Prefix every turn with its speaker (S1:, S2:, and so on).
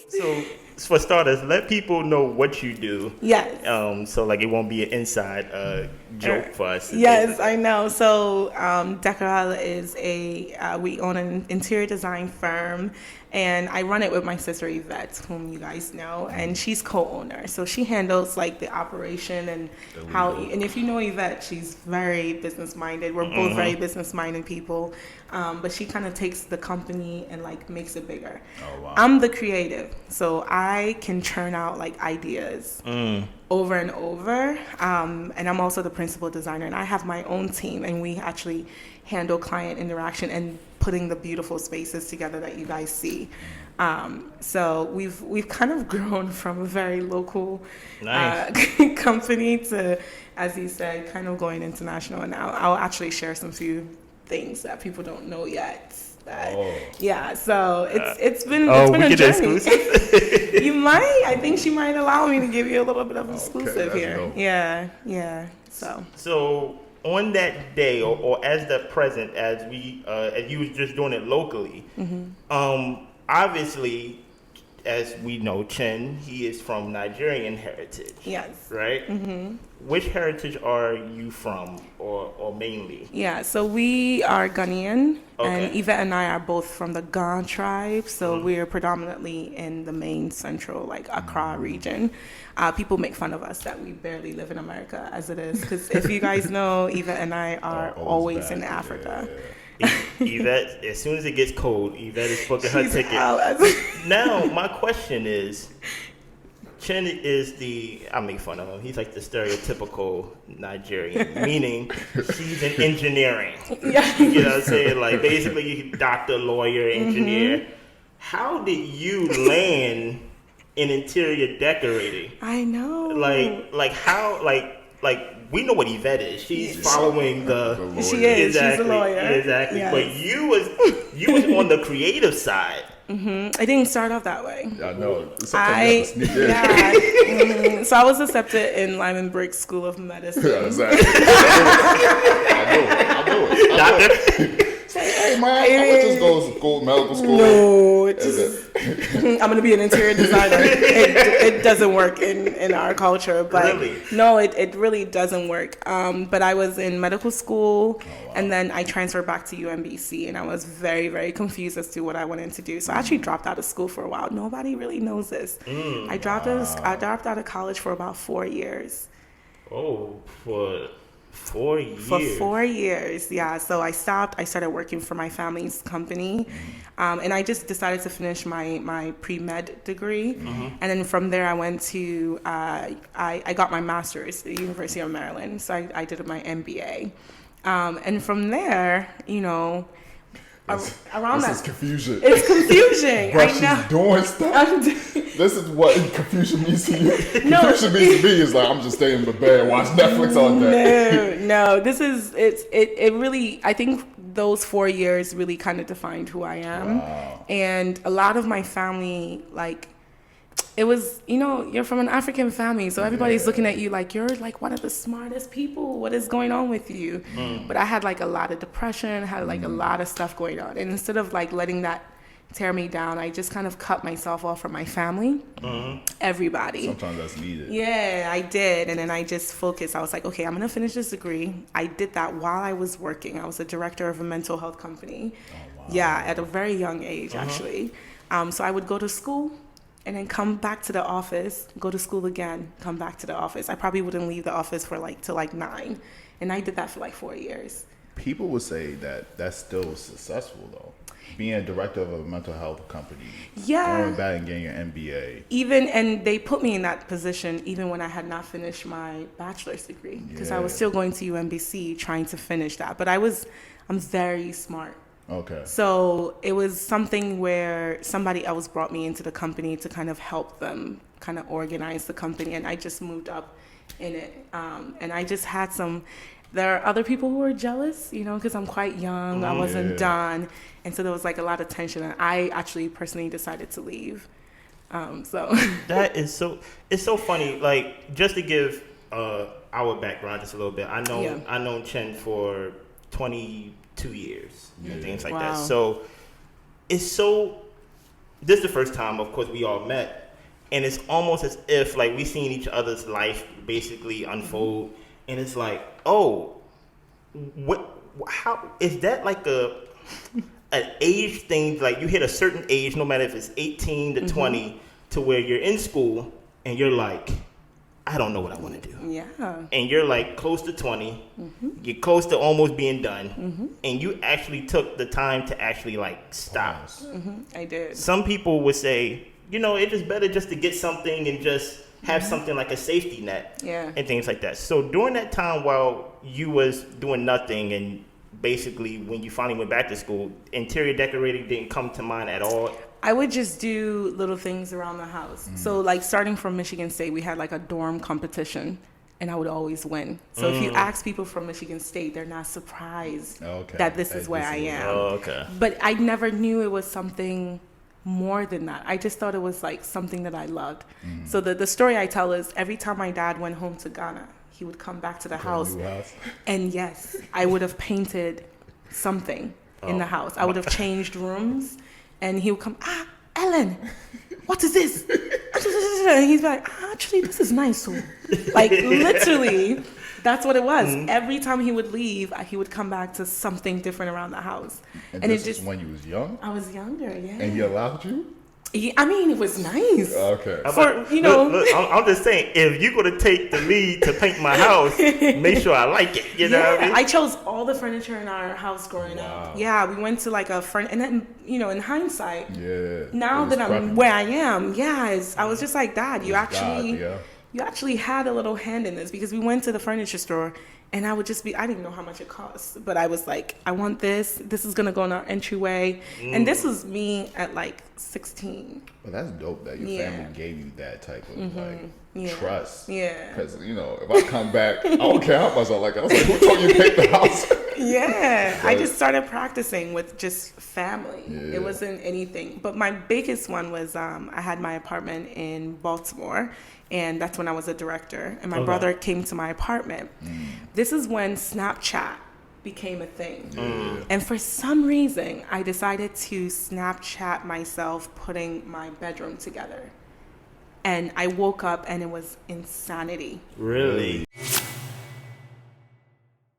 S1: So for starters, let people know what you do.
S2: Yes.
S1: So like it won't be an inside joke for us.
S2: Yes, I know. So Décorelle is we own an interior design firm, and I run it with my sister Yvette, whom you guys know, and she's co-owner. So she handles like the operation and and if you know Yvette, she's very business minded. We're both very business minded people, but she kind of takes the company and like makes it bigger.
S3: Oh, wow.
S2: I'm the creative, so I can churn out like ideas over and over. And I'm also the principal designer, and I have my own team, and we actually handle client interaction and putting the beautiful spaces together that you guys see. So we've kind of grown from a very local company to, as you said, kind of going international. And I'll actually share some few things that people don't know yet. Yeah, so it's been a journey. You might. I think she might allow me to give you a little bit of exclusive here. Dope. Yeah. So
S1: on that day, or as the present, as you was just doing it locally, obviously, as we know, Chen, he is from Nigerian heritage.
S2: Yes.
S1: Right? Mm-hmm. Which heritage are you from, or mainly?
S2: Yeah, so we are Ghanaian, and Yvette and I are both from the Ga tribe, so we're predominantly in the main central, like Accra region. People make fun of us that we barely live in America as it is, because if you guys know, Yvette and I are always in Africa.
S1: Yvette, as soon as it gets cold, Yvette is booking her ticket. Now, my question is, Chen is I make fun of him. He's like the stereotypical Nigerian, meaning he's in engineering.
S2: Yeah.
S1: You know what I'm saying? Like basically doctor, lawyer, engineer. How did you land in interior decorating?
S2: I know.
S1: Like how we know what Yvette is. She's following the
S2: she is. Exactly, she's a lawyer.
S1: Exactly.
S2: Yes.
S1: But you was on the creative side.
S2: I didn't start off that way.
S3: I know.
S2: So I was accepted in Lyman Briggs School of Medicine.
S3: Yeah, exactly. I know it. Hey man, I would just go to school, medical school.
S2: No, I'm gonna be an interior designer. It doesn't work in our culture, but
S1: really?
S2: No, it really doesn't work. But I was in medical school, and then I transferred back to UMBC, and I was very, very confused as to what I wanted to do. So I actually dropped out of school for a while. Nobody really knows this. I dropped out of college for about 4 years.
S1: Oh, for 4 years.
S2: For 4 years, yeah. So I stopped. I started working for my family's company, and I just decided to finish my pre-med degree. And then from there, I went to I got my master's at the University of Maryland. So I did my MBA, and from there, around
S3: this is confusion.
S2: It's confusion.
S3: But
S2: I know.
S3: She's doing stuff. This is what confusion means to you. Confusion means to me is like I'm just staying in the bed and watch Netflix all day.
S2: No. This is it really. I think those 4 years really kind of defined who I am, and a lot of my family like. It was, you're from an African family, so everybody's looking at you like you're like one of the smartest people. What is going on with you? But I had like a lot of depression, had like a lot of stuff going on. And instead of like letting that tear me down, I just kind of cut myself off from my family, everybody.
S3: Sometimes that's needed.
S2: Yeah, I did. And then I just focused. I was like, okay, I'm going to finish this degree. I did that while I was working. I was a director of a mental health company. Oh, wow. Yeah, at a very young age, actually. So I would go to school. And then come back to the office, go to school again, come back to the office. I probably wouldn't leave the office for till 9. And I did that for 4 years.
S3: People would say that that's still successful though. Being a director of a mental health company.
S2: Yeah.
S3: Going back and getting your MBA.
S2: And they put me in that position even when I had not finished my bachelor's degree. Because I was still going to UMBC trying to finish that. But I'm very smart.
S3: Okay.
S2: So it was something where somebody else brought me into the company to kind of help them kind of organize the company, and I just moved up in it. And I just had there are other people who were jealous, because I'm quite young. I wasn't done. And so there was a lot of tension, and I actually personally decided to leave.
S1: That is it's so funny. Like, just to give our background just a little bit, I know Chen for 22 years and things like that. So it's so this is the first time, of course, we all met, and it's almost as if like we seen each other's life basically unfold, and it's like, oh, how is that like an age thing? Like you hit a certain age, no matter if it's 18 to 20, to where you're in school and you're like, I don't know what I want to do.
S2: Yeah.
S1: And you're like close to 20, you're close to almost being done, and you actually took the time to actually like stop.
S2: I did.
S1: Some people would say, you know, it's just better just to get something and just have something like a safety net, and things like that. So during that time while you was doing nothing, and basically when you finally went back to school, interior decorating didn't come to mind at all?
S2: I would just do little things around the house. So like starting from Michigan State, we had like a dorm competition, and I would always win. So if you ask people from Michigan State, they're not surprised that this is where I am. But I never knew it was something more than that. I just thought it was like something that I loved. So the story I tell is every time my dad went home to Ghana, he would come back to the house, and yes, I would have painted something in the house. I would have changed rooms. And he would come, Ellen, what is this? And he's like, actually, this is nice. So, like, literally, that's what it was. Every time he would leave, he would come back to something different around the house.
S3: And this is when you was young?
S2: I was younger, yeah.
S3: And he allowed you?
S2: I mean, it was nice.
S3: Okay.
S1: Look, I'm just saying, if you're going to take the lead to paint my house, make sure I like it. You know what I mean?
S2: I chose all the furniture in our house growing up. Yeah, we went to like a and then, you know, in hindsight, now that I'm where I am, I was just like, Dad, you actually had a little hand in this, because we went to the furniture store. And I would just I didn't know how much it cost, but I was like, I want this. This is going to go in our entryway. And this was me at like 16.
S3: Well, that's dope that your family gave you that type of trust. Yeah. Because, you know, if I come back, I don't care how much I like it. I was like, who told you to paint the house?
S2: I just started practicing with just family. It wasn't anything. But my biggest one was I had my apartment in Baltimore. And that's when I was a director. And my brother came to my apartment. This is when Snapchat became a thing. And for some reason, I decided to Snapchat myself putting my bedroom together. And I woke up and it was insanity.
S1: Really?